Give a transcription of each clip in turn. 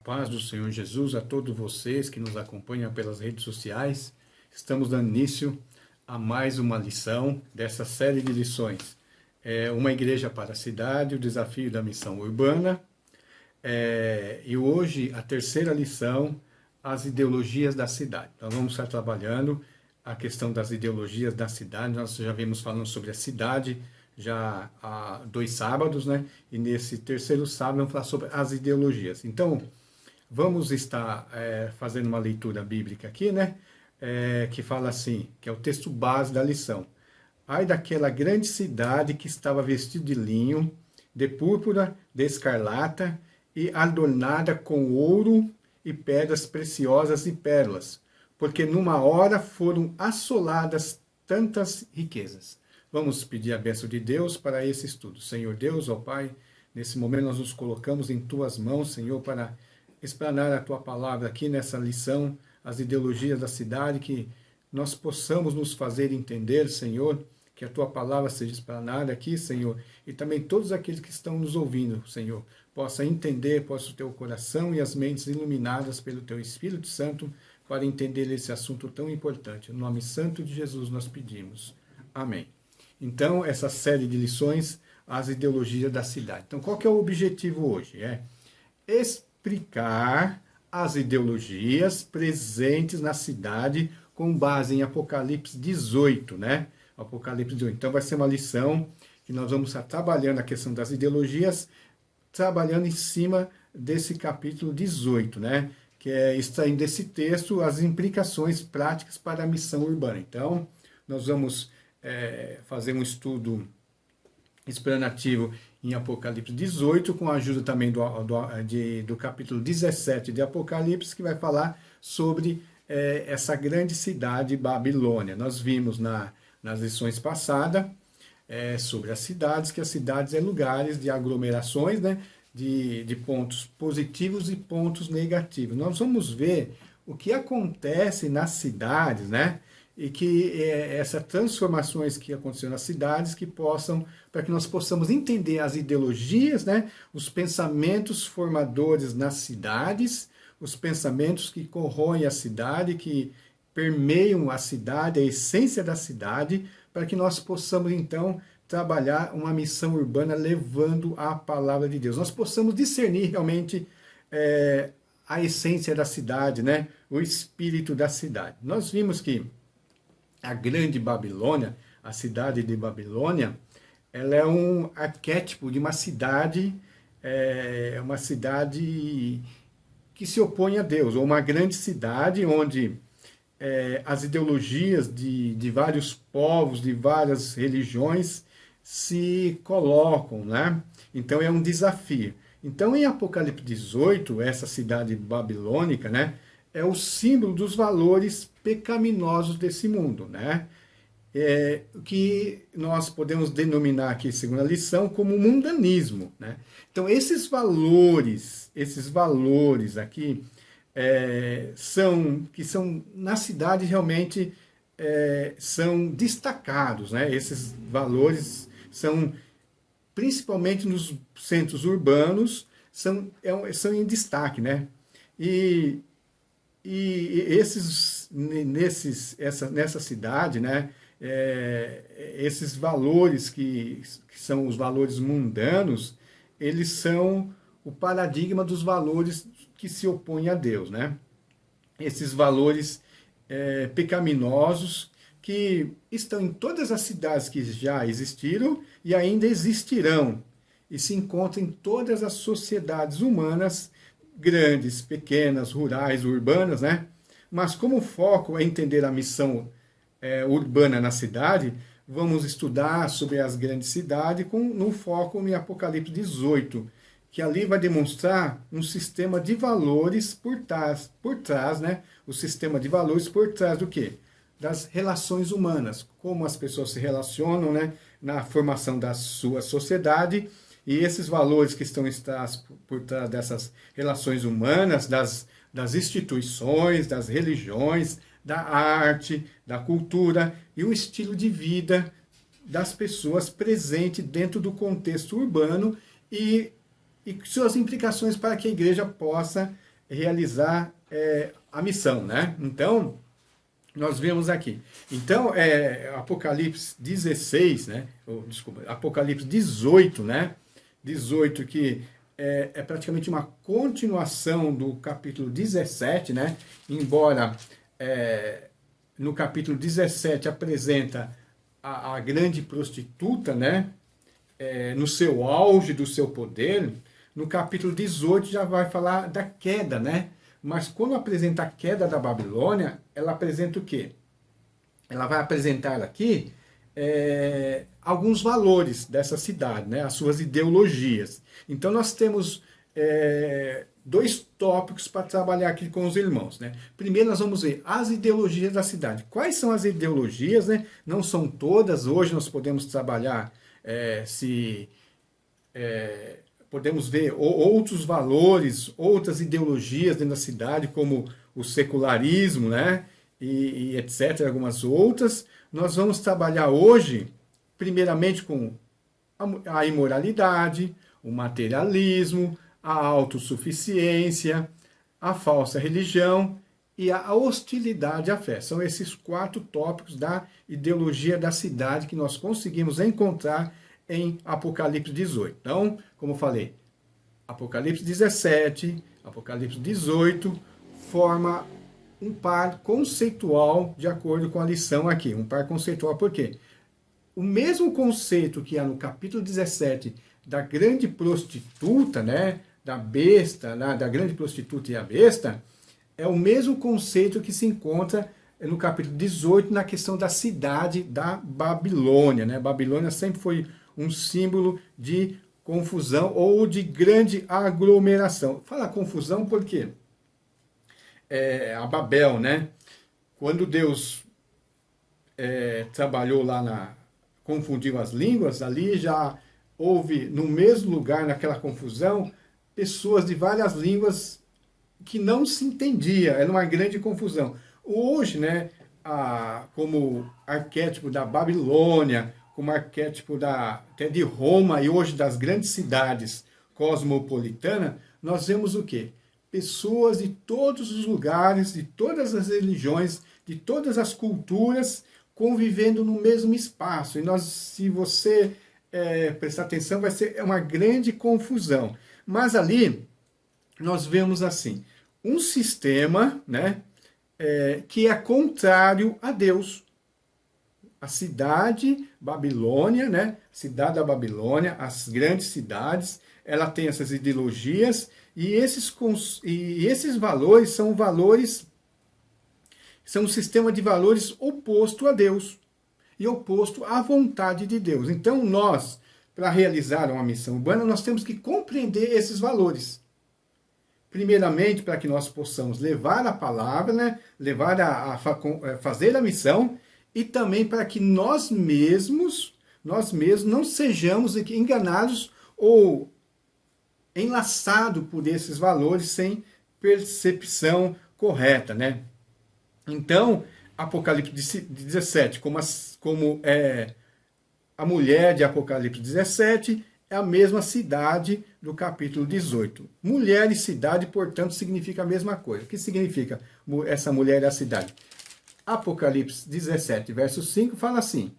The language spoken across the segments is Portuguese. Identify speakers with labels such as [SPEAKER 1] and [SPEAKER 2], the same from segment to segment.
[SPEAKER 1] Paz do Senhor Jesus a todos vocês que nos acompanham pelas redes sociais. Estamos dando início a mais uma lição dessa série de lições. Uma igreja para a cidade, o desafio da missão urbana. E hoje a terceira lição, as ideologias da cidade. Nós vamos estar trabalhando a questão das ideologias da cidade. Nós já vimos falando sobre a cidade já há 2 sábados, né? E nesse terceiro sábado vamos falar sobre as ideologias. Então, vamos estar fazendo uma leitura bíblica aqui, né? Que fala assim, que é o texto base da lição. Ai daquela grande cidade que estava vestida de linho, de púrpura, de escarlata, e adornada com ouro e pedras preciosas e pérolas, porque numa hora foram assoladas tantas riquezas. Vamos pedir a bênção de Deus para esse estudo. Senhor Deus, ó Pai, nesse momento nós nos colocamos em Tuas mãos, Senhor, para explanar a Tua palavra aqui nessa lição, as ideologias da cidade, que nós possamos nos fazer entender, Senhor, que a Tua palavra seja explanada aqui, Senhor, e também todos aqueles que estão nos ouvindo, Senhor, possa entender, possa ter o coração e as mentes iluminadas pelo Teu Espírito Santo para entender esse assunto tão importante. No nome santo de Jesus nós pedimos. Amém. Então, essa série de lições, as ideologias da cidade. Então, qual que é o objetivo hoje? Explicar as ideologias presentes na cidade com base em Apocalipse 18, né? Apocalipse 18. Então, vai ser uma lição que nós vamos estar trabalhando a questão das ideologias, trabalhando em cima desse capítulo 18, né? Que é extraindo desse texto as implicações práticas para a missão urbana. Então, nós vamos fazer um estudo explanativo em Apocalipse 18, com a ajuda também do capítulo 17 de Apocalipse, que vai falar sobre essa grande cidade Babilônia. Nós vimos nas lições passadas sobre as cidades, que as cidades são lugares de aglomerações, né, de pontos positivos e pontos negativos. Nós vamos ver o que acontece nas cidades, né? E que essas transformações que aconteceram nas cidades, para que nós possamos entender as ideologias, né, os pensamentos formadores nas cidades, os pensamentos que corroem a cidade, que permeiam a cidade, a essência da cidade, para que nós possamos, então, trabalhar uma missão urbana levando a palavra de Deus. Nós possamos discernir realmente a essência da cidade, né, o espírito da cidade. Nós vimos que a grande Babilônia, a cidade de Babilônia, ela é um arquétipo de uma cidade que se opõe a Deus, ou uma grande cidade onde as ideologias de vários povos, de várias religiões se colocam, né? Então é um desafio. Então em Apocalipse 18, essa cidade babilônica, né, é o símbolo dos valores pecaminosos desse mundo, né? Que nós podemos denominar aqui, segundo a lição, como mundanismo, né? Então, esses valores aqui, que são na cidade realmente são destacados, né? Esses valores são, principalmente nos centros urbanos, são em destaque, né? E nessa cidade, né, esses valores que são os valores mundanos, eles são o paradigma dos valores que se opõem a Deus, né? Esses valores pecaminosos que estão em todas as cidades que já existiram e ainda existirão, e se encontram em todas as sociedades humanas, grandes, pequenas, rurais, urbanas, né? Mas como o foco é entender a missão urbana na cidade, vamos estudar sobre as grandes cidades no foco em Apocalipse 18, que ali vai demonstrar um sistema de valores por trás, né? O sistema de valores por trás do quê? Das relações humanas, como as pessoas se relacionam, né, na formação da sua sociedade. E esses valores que estão por trás dessas relações humanas, das instituições, das religiões, da arte, da cultura e o estilo de vida das pessoas presente dentro do contexto urbano e suas implicações para que a igreja possa realizar a missão, né? Então, nós vemos aqui. Então, Apocalipse 16, né? Desculpa, Apocalipse 18, né? 18 que é praticamente uma continuação do capítulo 17, né? Embora no capítulo 17 apresenta a grande prostituta, né? No seu auge do seu poder, no capítulo 18 já vai falar da queda, né? Mas quando apresenta a queda da Babilônia, ela apresenta o quê? Ela vai apresentar aqui alguns valores dessa cidade, né? As suas ideologias. Então nós temos dois tópicos para trabalhar aqui com os irmãos, né? Primeiro nós vamos ver as ideologias da cidade. Quais são as ideologias, né? Não são todas, hoje nós podemos trabalhar podemos ver outros valores, outras ideologias dentro da cidade, como o secularismo, né? E etc., algumas outras. Nós vamos trabalhar hoje, primeiramente, com a imoralidade, o materialismo, a autossuficiência, a falsa religião e a hostilidade à fé. São esses 4 tópicos da ideologia da cidade que nós conseguimos encontrar em Apocalipse 18. Então, como eu falei, Apocalipse 17, Apocalipse 18 forma um par conceitual de acordo com a lição aqui. Um par conceitual por quê? O mesmo conceito que há no capítulo 17 da grande prostituta, né, da besta, né, da grande prostituta e a besta, é o mesmo conceito que se encontra no capítulo 18 na questão da cidade da Babilônia, né? Babilônia sempre foi um símbolo de confusão ou de grande aglomeração. Fala confusão porque a Babel, né? Quando Deus trabalhou lá confundiu as línguas, ali já houve no mesmo lugar, naquela confusão, pessoas de várias línguas que não se entendia, era uma grande confusão. Hoje, né, como arquétipo da Babilônia, como arquétipo até de Roma e hoje das grandes cidades cosmopolitanas, nós vemos o quê? Pessoas de todos os lugares, de todas as religiões, de todas as culturas, convivendo no mesmo espaço. E se você prestar atenção, vai ser uma grande confusão. Mas ali, nós vemos assim, um sistema, né, que é contrário a Deus. A cidade Babilônia, né, cidade da Babilônia, as grandes cidades, ela tem essas ideologias e esses valores são um sistema de valores oposto a Deus e oposto à vontade de Deus. Então nós, para realizar uma missão urbana, nós temos que compreender esses valores. Primeiramente, para que nós possamos levar a palavra, né, levar fazer a missão, e também para que nós mesmos não sejamos enganados ou enlaçados por esses valores sem percepção correta, né? Então, Apocalipse 17, como a mulher de Apocalipse 17, é a mesma cidade do capítulo 18. Mulher e cidade, portanto, significa a mesma coisa. O que significa essa mulher e a cidade? Apocalipse 17, verso 5, fala assim: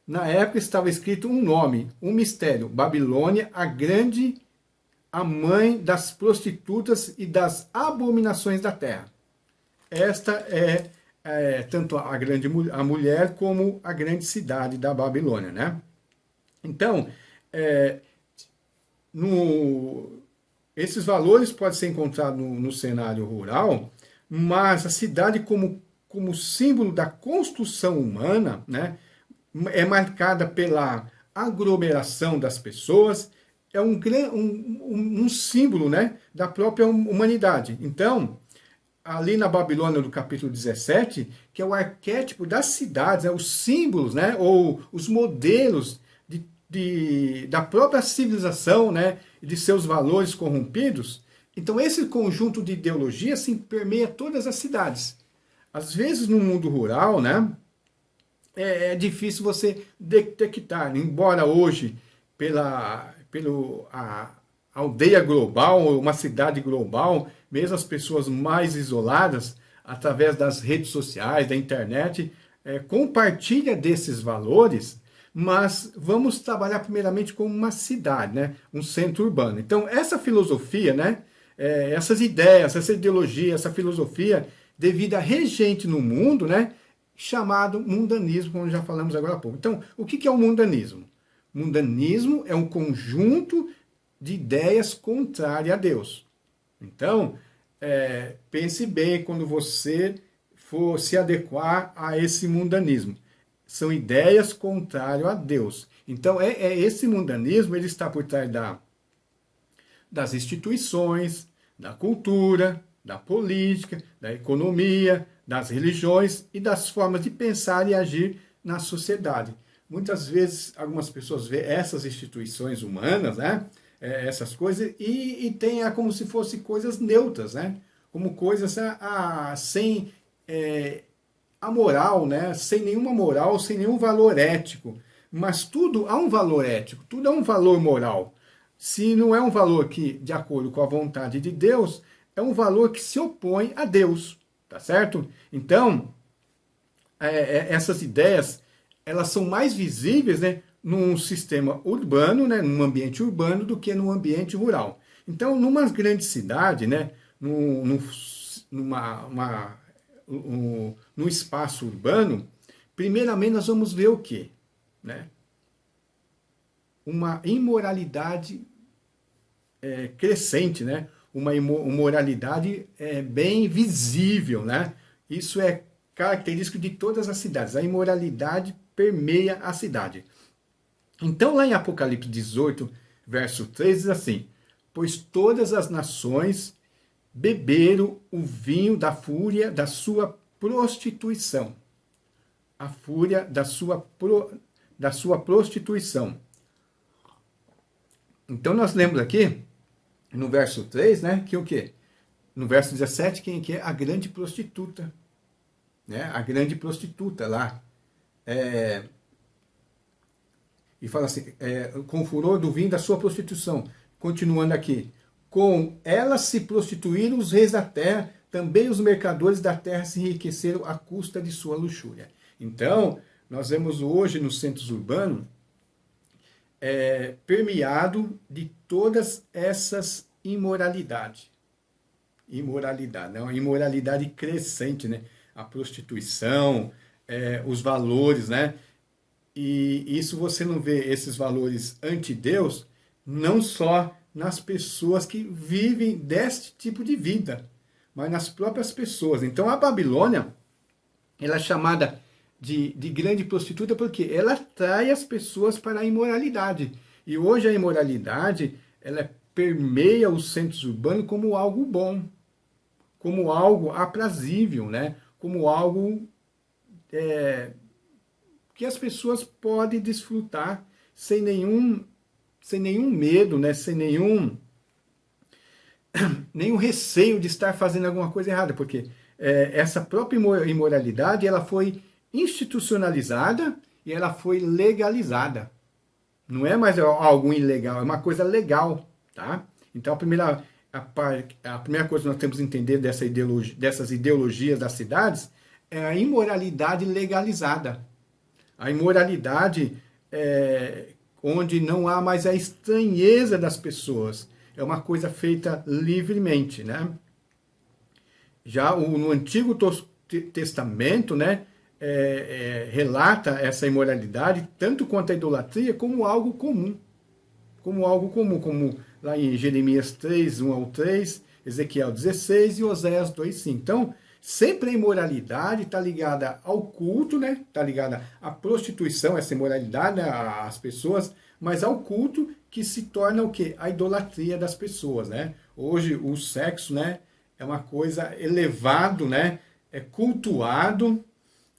[SPEAKER 1] na época estava escrito um nome, um mistério, Babilônia, a grande, a mãe das prostitutas e das abominações da terra. Esta é tanto a mulher como a grande cidade da Babilônia, né? Então, esses valores podem ser encontrados no cenário rural, mas a cidade como símbolo da construção humana, né, é marcada pela aglomeração das pessoas, é um símbolo, né, da própria humanidade. Então, ali na Babilônia, do capítulo 17, que é o arquétipo das cidades, os símbolos, né, ou os modelos da própria civilização, né, de seus valores corrompidos. Então, esse conjunto de ideologias se permeia todas as cidades. Às vezes, no mundo rural, né, é difícil você detectar, embora hoje, pela aldeia global, uma cidade global, mesmo as pessoas mais isoladas, através das redes sociais, da internet, compartilha desses valores, mas vamos trabalhar primeiramente como uma cidade, né? Um centro urbano. Então, essa filosofia, né? Essas ideias, essa ideologia, essa filosofia, devida regente no mundo, né? Chamado mundanismo, como já falamos agora há pouco. Então, o que é o mundanismo? Mundanismo é um conjunto de ideias contrárias a Deus. Então, pense bem quando você for se adequar a esse mundanismo. São ideias contrárias a Deus. Então, esse mundanismo, ele está por trás das instituições, da cultura, da política, da economia, das religiões e das formas de pensar e agir na sociedade. Muitas vezes, algumas pessoas veem essas instituições humanas, né? Essas coisas, e tem como se fossem coisas neutras, né? Como coisas sem a moral, né? Sem nenhuma moral, sem nenhum valor ético. Mas tudo há um valor ético, tudo há um valor moral. Se não é um valor que, de acordo com a vontade de Deus, é um valor que se opõe a Deus, tá certo? Então, essas ideias, elas são mais visíveis, né, num sistema urbano, né, num ambiente urbano, do que num ambiente rural. Então, numa grande cidade, né, num espaço urbano, primeiramente nós vamos ver o quê? Né? Uma imoralidade crescente, né? Uma imoralidade bem visível, né? Isso é característico de todas as cidades. A imoralidade permeia a cidade. Então, lá em Apocalipse 18, verso 3, diz assim: pois todas as nações beberam o vinho da fúria da sua prostituição. A fúria da sua prostituição. Então, nós lemos aqui, no verso 3, né, que o quê? No verso 17, quem que é? A grande prostituta. Né? A grande prostituta lá. E fala assim, com o furor do vinho da sua prostituição. Continuando aqui. Com ela se prostituíram os reis da terra, também os mercadores da terra se enriqueceram à custa de sua luxúria. Então, nós vemos hoje nos centros urbanos, permeado de todas essas imoralidades. Imoralidade, né? Uma imoralidade crescente, né? A prostituição, os valores, né? E isso você não vê esses valores anti-Deus, não só nas pessoas que vivem deste tipo de vida, mas nas próprias pessoas. Então a Babilônia, ela é chamada de grande prostituta porque ela atrai as pessoas para a imoralidade. E hoje a imoralidade, ela permeia os centros urbanos como algo bom, como algo aprazível, né? Como algo que as pessoas podem desfrutar sem nenhum medo, né? Sem nenhum receio de estar fazendo alguma coisa errada, porque essa própria imoralidade, ela foi institucionalizada e ela foi legalizada. Não é mais algo ilegal, é uma coisa legal, tá? Então a primeira coisa que nós temos que entender dessas ideologias das cidades é a imoralidade legalizada. A imoralidade onde não há mais a estranheza das pessoas. É uma coisa feita livremente, né? Já no Antigo Testamento, né, relata essa imoralidade, tanto quanto a idolatria, como algo comum. Como lá em Jeremias 3, 1 ao 3, Ezequiel 16 e Oséias 2, 5. Então, sempre a imoralidade está ligada ao culto, né? Está ligada à prostituição, essa imoralidade, né? Às pessoas, mas ao culto que se torna o quê? A idolatria das pessoas, né? Hoje o sexo, né, é uma coisa elevado, né? É cultuado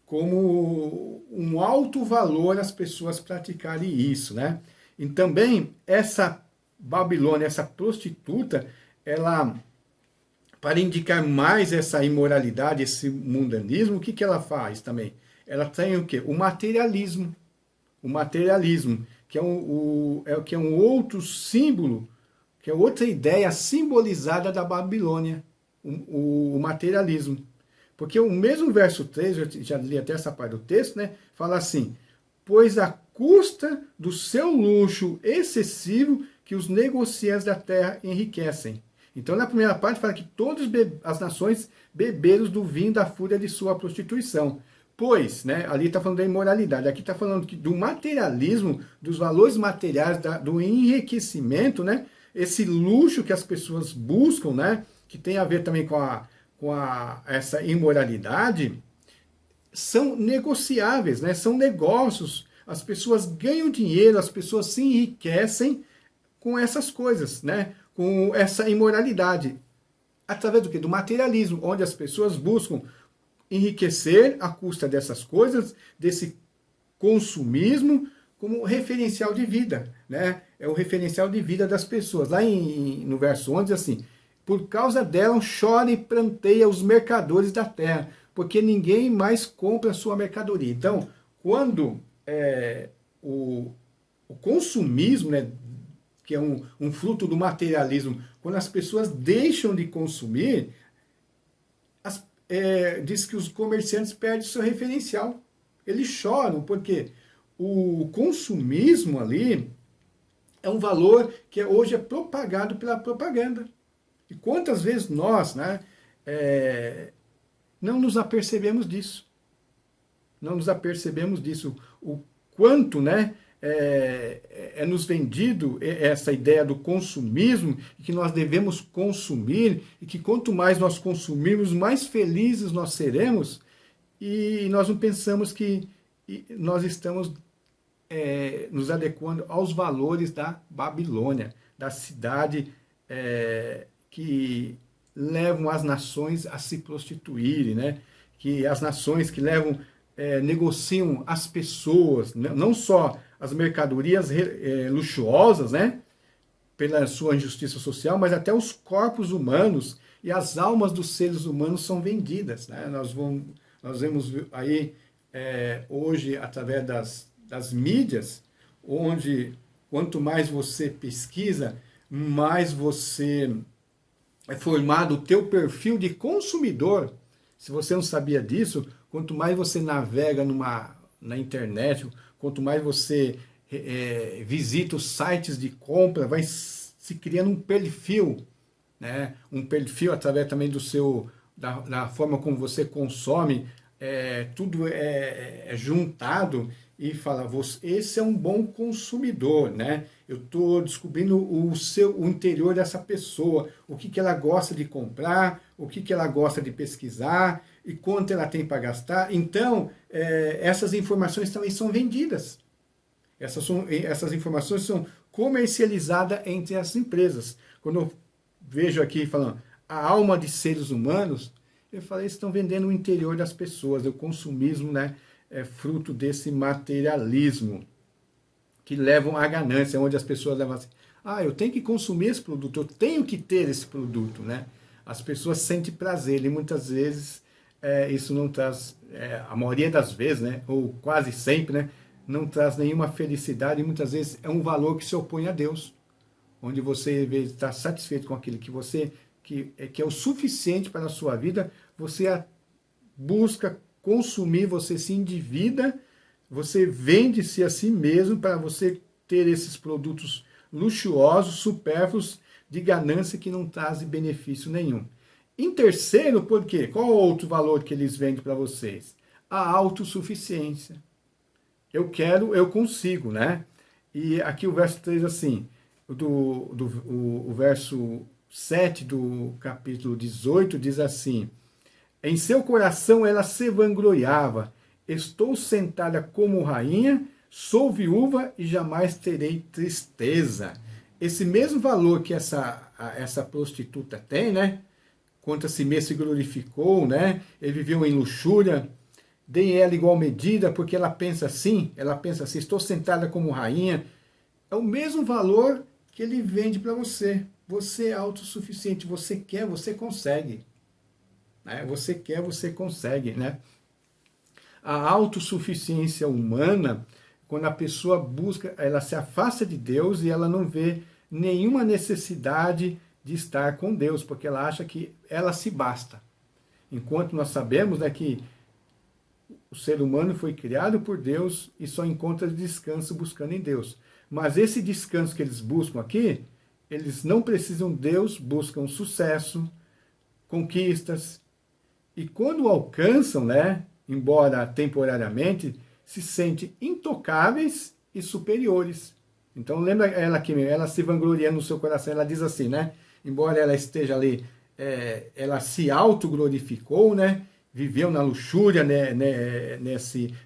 [SPEAKER 1] como um alto valor as pessoas praticarem isso, né? E também essa Babilônia, essa prostituta, ela, para indicar mais essa imoralidade, esse mundanismo, o que ela faz também? Ela tem o quê? O materialismo. O materialismo, que é um outro símbolo, que é outra ideia simbolizada da Babilônia. o materialismo. Porque o mesmo verso 3, eu já li até essa parte do texto, né? Fala assim: pois à custa do seu luxo excessivo que os negociantes da terra enriquecem. Então, na primeira parte, fala que todas as nações beberam do vinho da fúria de sua prostituição. Pois, né, ali está falando da imoralidade, aqui está falando do materialismo, dos valores materiais, do enriquecimento, né, esse luxo que as pessoas buscam, né, que tem a ver também com essa imoralidade, são negociáveis, né, são negócios. As pessoas ganham dinheiro, as pessoas se enriquecem com essas coisas, né, com essa imoralidade. Através do quê? Do materialismo, onde as pessoas buscam enriquecer à custa dessas coisas, desse consumismo, como referencial de vida, né? É o referencial de vida das pessoas. Lá no verso 11, assim: por causa dela chora e pranteia os mercadores da terra, porque ninguém mais compra a sua mercadoria. Então, quando o consumismo, né, que é um fruto do materialismo, quando as pessoas deixam de consumir, diz que os comerciantes perdem seu referencial. Eles choram, porque o consumismo ali é um valor que hoje é propagado pela propaganda. E quantas vezes nós, né, não nos apercebemos disso. Não nos apercebemos disso. O quanto, né, nos vendido essa ideia do consumismo, e que nós devemos consumir, e que quanto mais nós consumirmos, mais felizes nós seremos, e nós não pensamos que nós estamos nos adequando aos valores da Babilônia, da cidade que levam as nações a se prostituírem, né? Que as nações que levam, negociam as pessoas, não só as mercadorias luxuosas, né, pela sua injustiça social, mas até os corpos humanos e as almas dos seres humanos são vendidas, né? Nós vemos aí hoje, através das mídias, onde quanto mais você pesquisa, mais você é formado o teu perfil de consumidor. Se você não sabia disso, quanto mais você navega na internet, quanto mais você visita os sites de compra, vai se criando um perfil, né? Um perfil através também da forma como você consome, tudo é juntado e fala: esse é um bom consumidor, né? Eu estou descobrindo o interior dessa pessoa, o que ela gosta de comprar, o que ela gosta de pesquisar e quanto ela tem para gastar. Então, essas informações também são vendidas. Essas informações são comercializadas entre as empresas. Quando eu vejo aqui falando a alma de seres humanos, eu falei: eles estão vendendo o interior das pessoas. O consumismo, né, é fruto desse materialismo que levam à ganância, onde as pessoas levam assim: eu tenho que consumir esse produto, eu tenho que ter esse produto, né? As pessoas sentem prazer e muitas vezes isso não traz, a maioria das vezes, né, ou quase sempre, né, não traz nenhuma felicidade, e muitas vezes é um valor que se opõe a Deus, onde você, em vez de estar satisfeito com aquilo que é o suficiente para a sua vida, você busca consumir, você se endivida, você vende-se a si mesmo para você ter esses produtos luxuosos, supérfluos, de ganância, que não trazem benefício nenhum. Em terceiro, por quê? Qual o outro valor que eles vendem para vocês? A autossuficiência. Eu quero, eu consigo, né? E aqui o verso 3, assim, o verso 7 do capítulo 18 diz assim: em seu coração ela se vangloriava: estou sentada como rainha, sou viúva e jamais terei tristeza. Esse mesmo valor que essa prostituta tem, né? Quanto a si mesmo se glorificou, né? Ele viveu em luxúria. Dê ela igual medida, porque ela pensa assim, estou sentada como rainha. É o mesmo valor que ele vende para você. Você é autossuficiente, você quer, você consegue. Né? Você quer, você consegue, né? A autossuficiência humana, quando a pessoa busca, ela se afasta de Deus e ela não vê nenhuma necessidade de estar com Deus, porque ela acha que ela se basta. Enquanto nós sabemos, né, que o ser humano foi criado por Deus e só encontra descanso buscando em Deus. Mas esse descanso que eles buscam aqui, eles não precisam de Deus, buscam sucesso, conquistas. E quando alcançam, né, embora temporariamente, se sentem intocáveis e superiores. Então lembra ela que ela se vangloria no seu coração, ela diz assim, né? Embora ela esteja ali, ela se autoglorificou, né? Viveu na luxúria, né?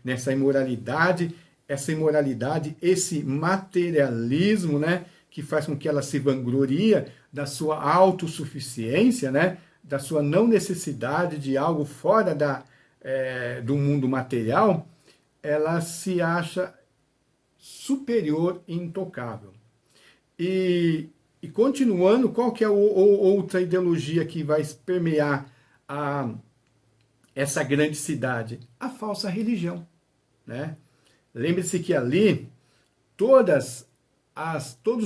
[SPEAKER 1] Nessa imoralidade, essa imoralidade, esse materialismo, né? Que faz com que ela se vangloria da sua autossuficiência, né? Da sua não necessidade de algo fora do mundo material, ela se acha superior e intocável. E continuando, qual que é outra ideologia que vai permear essa grande cidade? A falsa religião, né? Lembre-se que ali todos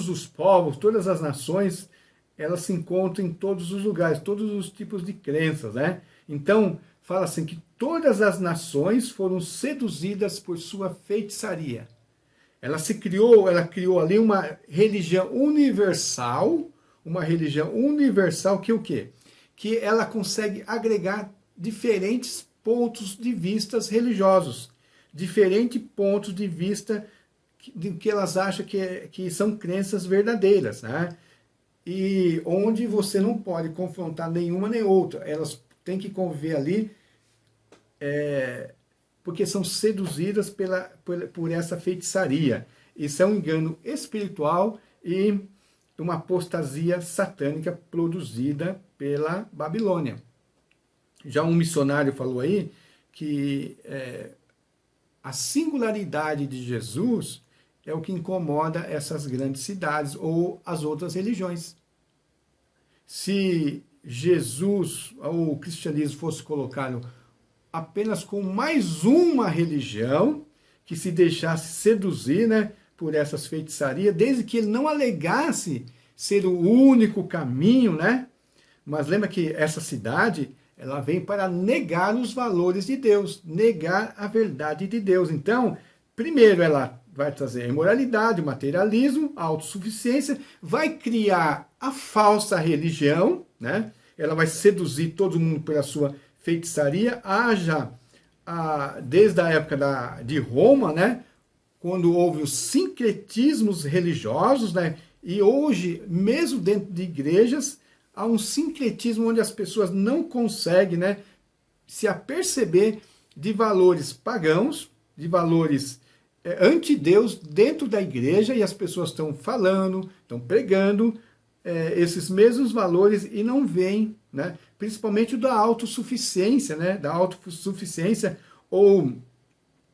[SPEAKER 1] os povos, todas as nações, elas se encontram em todos os lugares, todos os tipos de crenças, né? Então, fala assim que todas as nações foram seduzidas por sua feitiçaria. Ela criou ali uma religião universal que o quê? Que ela consegue agregar diferentes pontos de vista religiosos, diferentes pontos de vista que elas acham que são crenças verdadeiras, né? E onde você não pode confrontar nenhuma nem outra. Elas têm que conviver ali, porque são seduzidas por essa feitiçaria. Isso é um engano espiritual e uma apostasia satânica produzida pela Babilônia. Já um missionário falou aí que a singularidade de Jesus é o que incomoda essas grandes cidades ou as outras religiões. Se Jesus, ou o cristianismo, fosse colocado apenas com mais uma religião que se deixasse seduzir, né, por essas feitiçarias, desde que ele não alegasse ser o único caminho, né? Mas lembra que essa cidade, ela vem para negar os valores de Deus, negar a verdade de Deus. Então, primeiro ela vai trazer a imoralidade, o materialismo, a autossuficiência, vai criar a falsa religião, né? Ela vai seduzir todo mundo pela sua feitiçaria, desde a época de Roma, né? Quando houve os sincretismos religiosos, né? E hoje, mesmo dentro de igrejas, há um sincretismo onde as pessoas não conseguem, né, se aperceber de valores pagãos, de valores anti-Deus dentro da igreja, e as pessoas estão falando, estão pregando esses mesmos valores e não veem, né, principalmente da autossuficiência, né, da autossuficiência, ou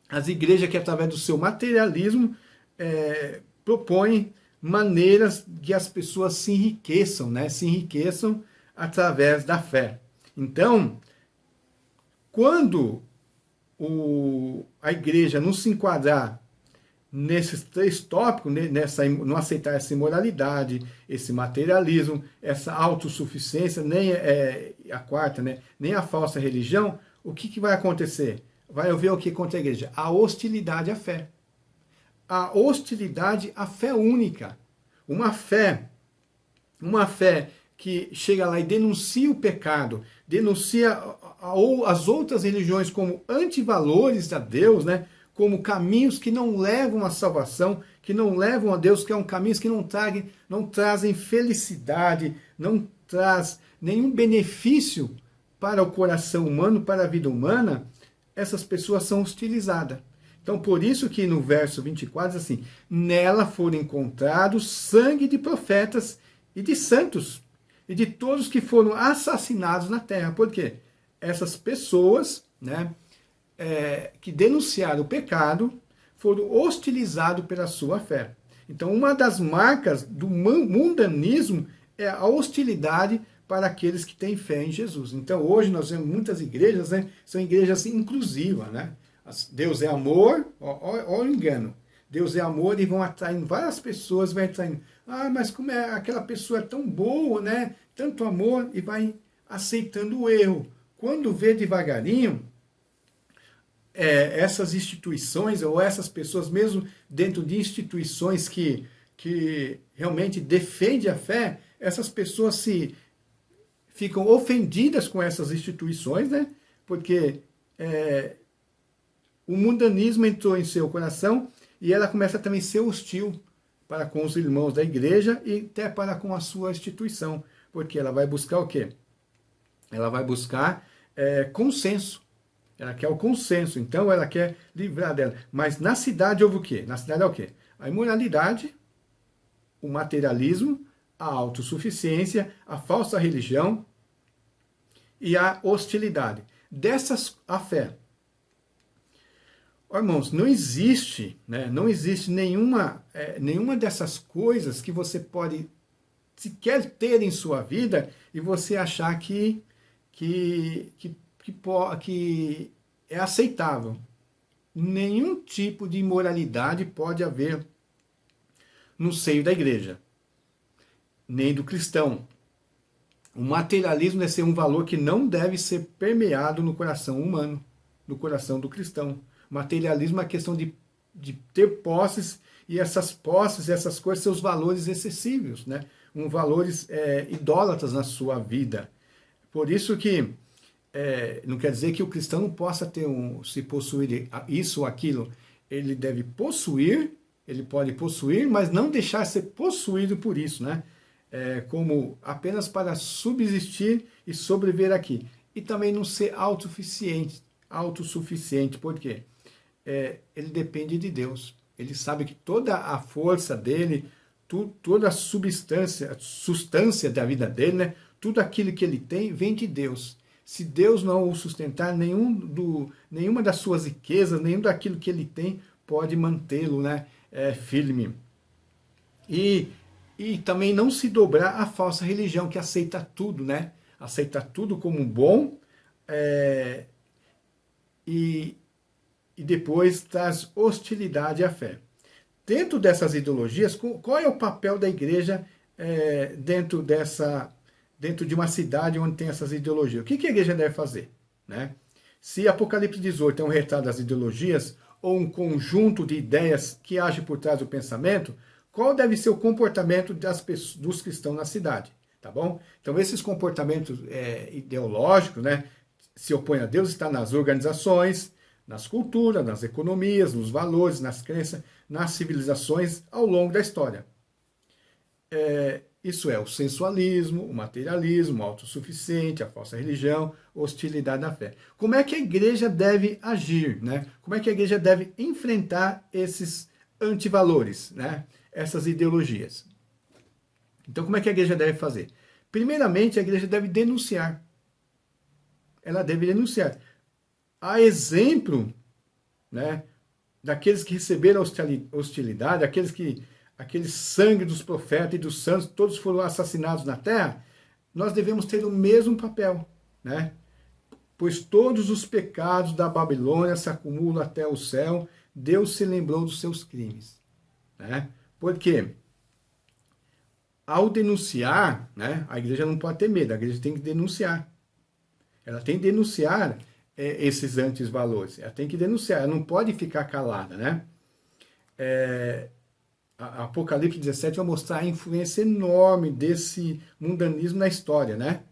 [SPEAKER 1] as igrejas que através do seu materialismo propõem maneiras que as pessoas se enriqueçam, né? Se enriqueçam através da fé. Então, quando a igreja não se enquadrar nesses três tópicos, não aceitar essa imoralidade, esse materialismo, essa autossuficiência, nem a quarta, né? Nem a falsa religião, o que vai acontecer? Vai haver o que contra a igreja? A hostilidade à fé. A hostilidade à fé única. Uma fé que chega lá e denuncia o pecado, denuncia as outras religiões como antivalores a Deus, né? Como caminhos que não levam à salvação, que não levam a Deus, que são caminhos que não trazem felicidade, não traz nenhum benefício para o coração humano, para a vida humana. Essas pessoas são hostilizadas. Então, por isso que no verso 24 diz assim, nela foram encontrados sangue de profetas e de santos, e de todos que foram assassinados na terra. Por quê? Essas pessoas, né, que denunciaram o pecado, foram hostilizados pela sua fé. Então, uma das marcas do mundanismo é a hostilidade para aqueles que têm fé em Jesus. Então, hoje nós vemos muitas igrejas, né, são igrejas inclusivas, né? Deus é amor, olha o engano. Deus é amor e vão atraindo várias pessoas, vai atraindo mas como é, aquela pessoa é tão boa, né? Tanto amor, e vai aceitando o erro. Quando vê devagarinho, essas instituições, ou essas pessoas, mesmo dentro de instituições que realmente defendem a fé, essas pessoas ficam ofendidas com essas instituições, né? Porque o mundanismo entrou em seu coração e ela começa também a ser hostil para com os irmãos da igreja e até para com a sua instituição. Porque ela vai buscar o quê? Ela vai buscar consenso. Ela quer o consenso, então ela quer livrar dela. Mas na cidade houve o quê? Na cidade é o quê? A imoralidade, o materialismo, a autossuficiência, a falsa religião e a hostilidade. Dessas, a fé. Irmãos, não existe, né, não existe nenhuma dessas coisas que você pode sequer ter em sua vida e você achar que é aceitável. Nenhum tipo de imoralidade pode haver no seio da igreja, nem do cristão. O materialismo deve ser um valor que não deve ser permeado no coração humano, no coração do cristão. O materialismo é a questão de ter posses, e essas posses, essas coisas, seus valores excessivos, né? Valores idólatras na sua vida. Por isso que não quer dizer que o cristão não possa se possuir isso ou aquilo. Ele deve possuir, ele pode possuir, mas não deixar ser possuído por isso, né? Como apenas para subsistir e sobreviver aqui. E também não ser autossuficiente. Por quê? Ele depende de Deus. Ele sabe que toda a força dele, toda a substância da vida dele, né? Tudo aquilo que ele tem, vem de Deus. Se Deus não o sustentar, nenhuma das suas riquezas, nenhum daquilo que ele tem, pode mantê-lo, né, firme. E também não se dobrar à falsa religião, que aceita tudo, né? Aceita tudo como bom, e depois traz hostilidade à fé. Dentro dessas ideologias, qual é o papel da igreja dentro de uma cidade onde tem essas ideologias? O que a igreja deve fazer? Né? Se Apocalipse 18 é um retrato das ideologias, ou um conjunto de ideias que age por trás do pensamento, qual deve ser o comportamento dos cristãos na cidade? Tá bom? Então, esses comportamentos ideológicos, né, se opõem a Deus, está nas organizações, nas culturas, nas economias, nos valores, nas crenças, nas civilizações ao longo da história. Isso é o sensualismo, o materialismo, o autossuficiente, a falsa religião, hostilidade à fé. Como é que a igreja deve agir? Né? Como é que a igreja deve enfrentar esses antivalores, né? Essas ideologias? Então, como é que a igreja deve fazer? Primeiramente, a igreja deve denunciar. Ela deve denunciar. A exemplo, né, daqueles que receberam hostilidade, aquele sangue dos profetas e dos santos, todos foram assassinados na terra, nós devemos ter o mesmo papel, né? Pois todos os pecados da Babilônia se acumulam até o céu, Deus se lembrou dos seus crimes, né? Porque ao denunciar, né, a igreja não pode ter medo, a igreja tem que denunciar. Ela tem que denunciar esses antivalores, ela tem que denunciar, ela não pode ficar calada, né? Apocalipse 17 vai mostrar a influência enorme desse mundanismo na história, né?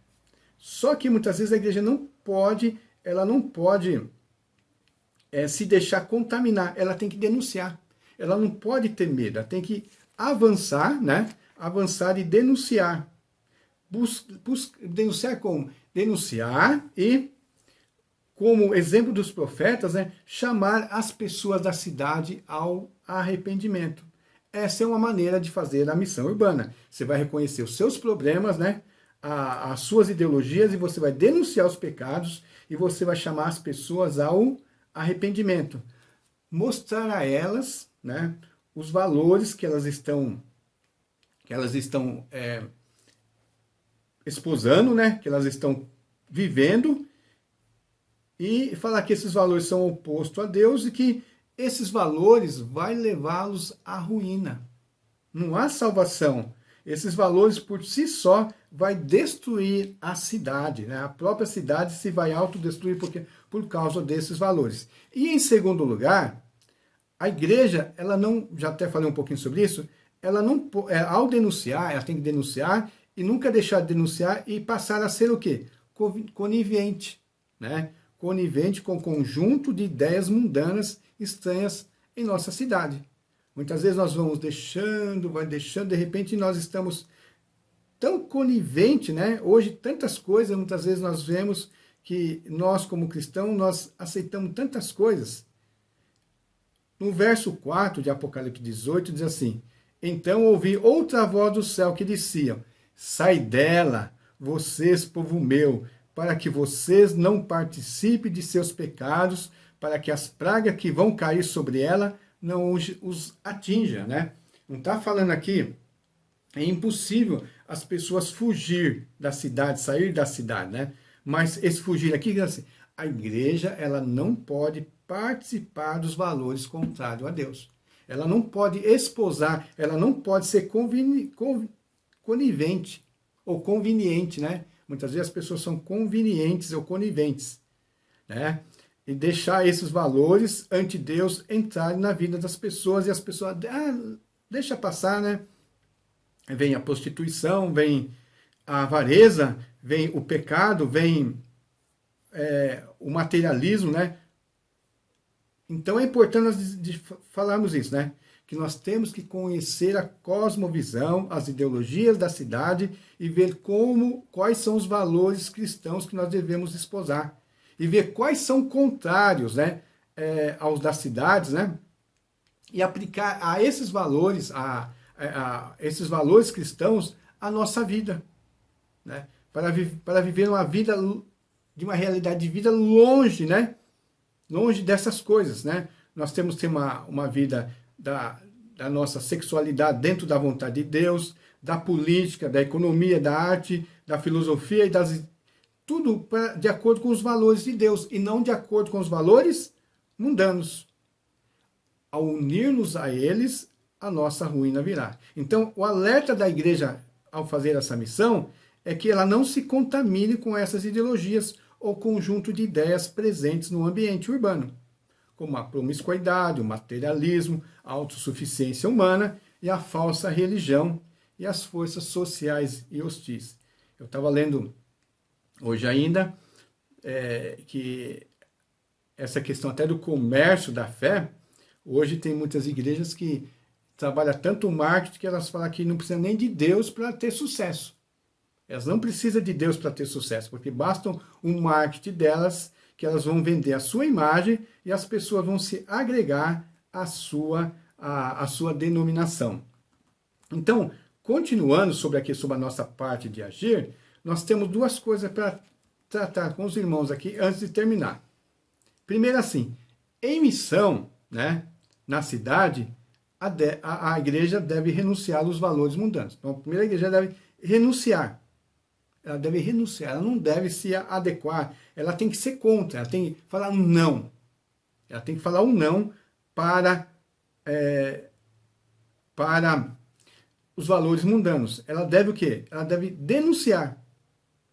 [SPEAKER 1] Só que muitas vezes a igreja não pode se deixar contaminar, ela tem que denunciar. Ela não pode ter medo, ela tem que avançar, né? Avançar e denunciar. Denunciar como? Denunciar e, como exemplo dos profetas, né, chamar as pessoas da cidade ao arrependimento. Essa é uma maneira de fazer a missão urbana. Você vai reconhecer os seus problemas, né, as suas ideologias, e você vai denunciar os pecados, e você vai chamar as pessoas ao arrependimento. Mostrar a elas, né, os valores que elas estão esposando, né, que elas estão vivendo, e falar que esses valores são opostos a Deus e que esses valores vai levá-los à ruína. Não há salvação. Esses valores por si só vai destruir a cidade, né? A própria cidade se vai autodestruir por causa desses valores. E em segundo lugar, a igreja, ela não, já até falei um pouquinho sobre isso, ela não, ao denunciar, ela tem que denunciar e nunca deixar de denunciar e passar a ser o quê? Conivente, né? Conivente com o conjunto de ideias mundanas estranhas em nossa cidade. Muitas vezes nós vamos deixando, de repente nós estamos tão conivente, né? Hoje tantas coisas, muitas vezes nós vemos que nós como cristãos, nós aceitamos tantas coisas. No verso 4 de Apocalipse 18 diz assim: então ouvi outra voz do céu que dizia: sai dela, vocês, povo meu, para que vocês não participem de seus pecados, para que as pragas que vão cair sobre ela não os atinja, né? Não está falando aqui, é impossível as pessoas fugir da cidade, sair da cidade, né? Mas esse fugir aqui, assim, a igreja, ela não pode participar dos valores contrários a Deus. Ela não pode esposar, ela não pode ser conivente ou conveniente, né? Muitas vezes as pessoas são convenientes ou coniventes, né? E deixar esses valores ante Deus entrarem na vida das pessoas e as pessoas, deixa passar, né? Vem a prostituição, vem a avareza, vem o pecado, vem o materialismo, né? Então é importante nós de falarmos isso, né? Que nós temos que conhecer a cosmovisão, as ideologias da cidade e ver quais são os valores cristãos que nós devemos esposar. E ver quais são contrários, né, aos das cidades, né? E aplicar a esses valores, a esses valores cristãos, a nossa vida, né? Para viver uma vida, de uma realidade de vida longe, né? Longe dessas coisas, né? Nós temos que ter uma vida da nossa sexualidade dentro da vontade de Deus, da política, da economia, da arte, da filosofia e tudo de acordo com os valores de Deus e não de acordo com os valores mundanos. Ao unir-nos a eles, a nossa ruína virá. Então, o alerta da igreja ao fazer essa missão é que ela não se contamine com essas ideologias ou conjunto de ideias presentes no ambiente urbano, como a promiscuidade, o materialismo, a autossuficiência humana e a falsa religião e as forças sociais e hostis. Eu estava lendo hoje ainda que essa questão até do comércio da fé, hoje tem muitas igrejas que trabalham tanto o marketing que elas falam que não precisa nem de Deus para ter sucesso. Elas não precisam de Deus para ter sucesso, porque basta um marketing delas, que elas vão vender a sua imagem e as pessoas vão se agregar à sua denominação. Então, continuando sobre a nossa parte de agir, nós temos duas coisas para tratar com os irmãos aqui antes de terminar. Primeiro assim, em missão, né, na cidade, a igreja deve renunciar aos valores mundanos. Então, a primeira igreja deve renunciar. Ela deve renunciar, ela não deve se adequar, ela tem que ser contra, ela tem que falar um não. Ela tem que falar um não para os valores mundanos. Ela deve o quê? Ela deve denunciar.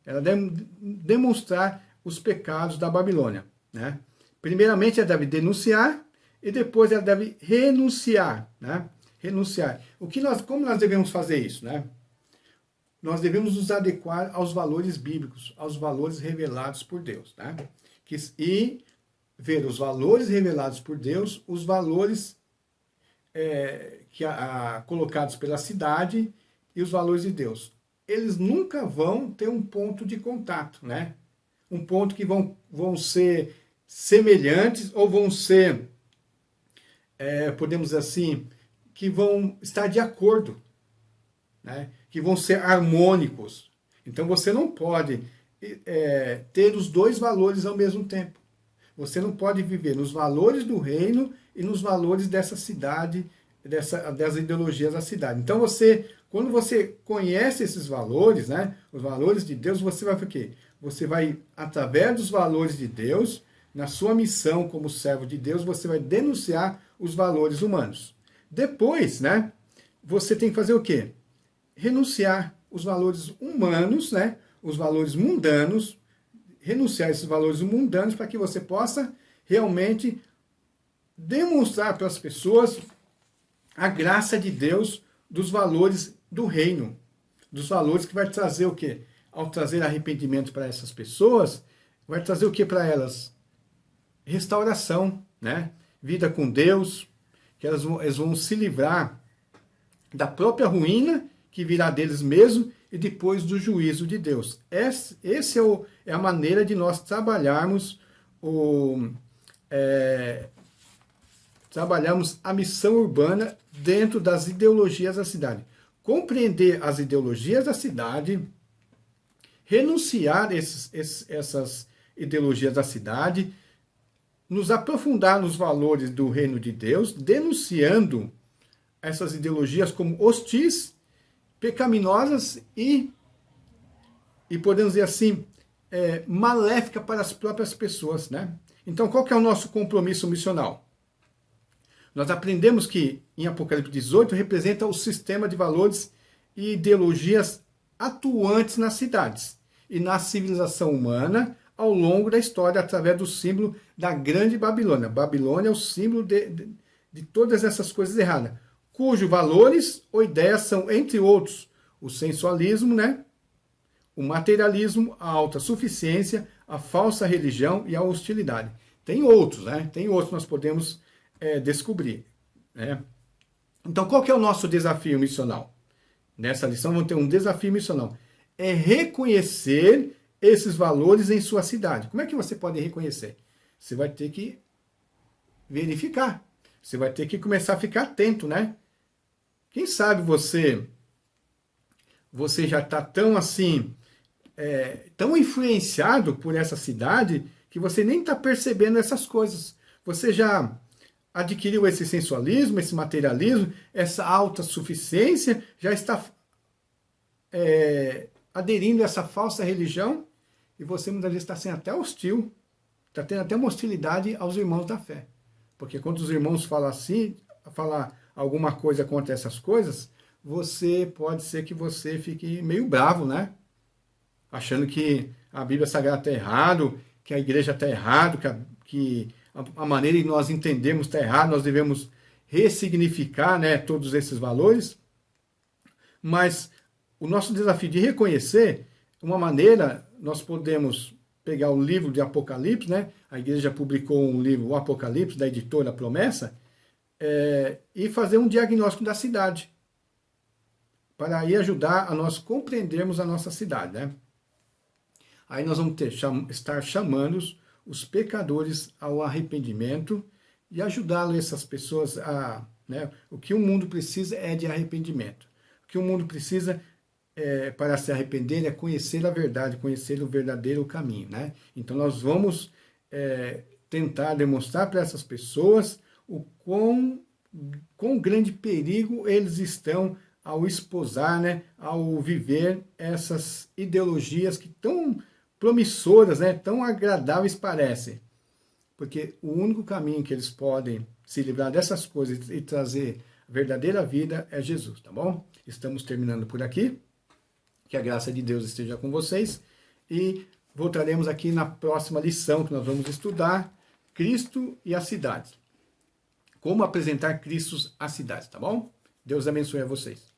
[SPEAKER 1] Ela deve demonstrar os pecados da Babilônia, né? Primeiramente, ela deve denunciar e depois ela deve renunciar, né? Renunciar. Como nós devemos fazer isso, né? Nós devemos nos adequar aos valores bíblicos, aos valores revelados por Deus, né? E ver os valores revelados por Deus, os valores colocados pela cidade e os valores de Deus. Eles nunca vão ter um ponto de contato, né? Um ponto que vão ser semelhantes ou vão ser, podemos dizer assim, que vão estar de acordo, né? Que vão ser harmônicos. Então você não pode ter os dois valores ao mesmo tempo. Você não pode viver nos valores do reino e nos valores dessa cidade, das ideologias da cidade. Então quando você conhece esses valores, né, os valores de Deus, você vai fazer o quê? Você vai, através dos valores de Deus, na sua missão como servo de Deus, você vai denunciar os valores humanos. Depois, né, você tem que fazer o quê? Renunciar os valores humanos, né? Os valores mundanos, renunciar esses valores mundanos para que você possa realmente demonstrar para as pessoas a graça de Deus dos valores do reino, dos valores que vai trazer o quê? Ao trazer arrependimento para essas pessoas, vai trazer o que para elas? Restauração, né? Vida com Deus, que eles vão se livrar da própria ruína que virá deles mesmo e depois do juízo de Deus. Essa é a maneira de nós trabalharmos trabalhamos a missão urbana dentro das ideologias da cidade. Compreender as ideologias da cidade, renunciar essas ideologias da cidade, nos aprofundar nos valores do reino de Deus, denunciando essas ideologias como hostis, pecaminosas e podemos dizer assim, maléfica para as próprias pessoas, né? Então, qual que é o nosso compromisso missional? Nós aprendemos que em Apocalipse 18 representa o sistema de valores e ideologias atuantes nas cidades e na civilização humana ao longo da história, através do símbolo da grande Babilônia. Babilônia é o símbolo de todas essas coisas erradas, cujos valores ou ideias são, entre outros, o sensualismo, né? O materialismo, a autossuficiência, a falsa religião e a hostilidade. Tem outros, né? Tem outros que nós podemos descobrir, né? Então, qual que é o nosso desafio missional? Nessa lição vamos ter um desafio missional. É reconhecer esses valores em sua cidade. Como é que você pode reconhecer? Você vai ter que verificar. Você vai ter que começar a ficar atento, né? Quem sabe você já está tão assim, tão influenciado por essa cidade que você nem está percebendo essas coisas. Você já adquiriu esse sensualismo, esse materialismo, essa autossuficiência, já está aderindo a essa falsa religião e você muitas vezes está sendo até hostil, está tendo até uma hostilidade aos irmãos da fé. Porque quando os irmãos falam assim, falar alguma coisa contra essas coisas, pode ser que você fique meio bravo, né? Achando que a Bíblia Sagrada está errado, que a igreja está errado, que a maneira que nós entendemos está errada, nós devemos ressignificar, né, todos esses valores. Mas o nosso desafio de reconhecer, uma maneira, nós podemos pegar o livro de Apocalipse, né? A igreja publicou um livro, o Apocalipse, da editora Promessa, e fazer um diagnóstico da cidade, para aí ajudar a nós compreendermos a nossa cidade, né? Aí nós vamos estar chamando os pecadores ao arrependimento e ajudá-los, essas pessoas, né? O que o mundo precisa é de arrependimento. O que o mundo precisa para se arrepender é conhecer a verdade, conhecer o verdadeiro caminho, né? Então nós vamos tentar demonstrar para essas pessoas o quão grande perigo eles estão ao esposar, né? Ao viver essas ideologias que tão promissoras, né? Tão agradáveis parecem. Porque o único caminho que eles podem se livrar dessas coisas e trazer a verdadeira vida é Jesus, tá bom? Estamos terminando por aqui. Que a graça de Deus esteja com vocês e voltaremos aqui na próxima lição que nós vamos estudar Cristo e as cidades. Como apresentar Cristo às cidades, tá bom? Deus abençoe a vocês.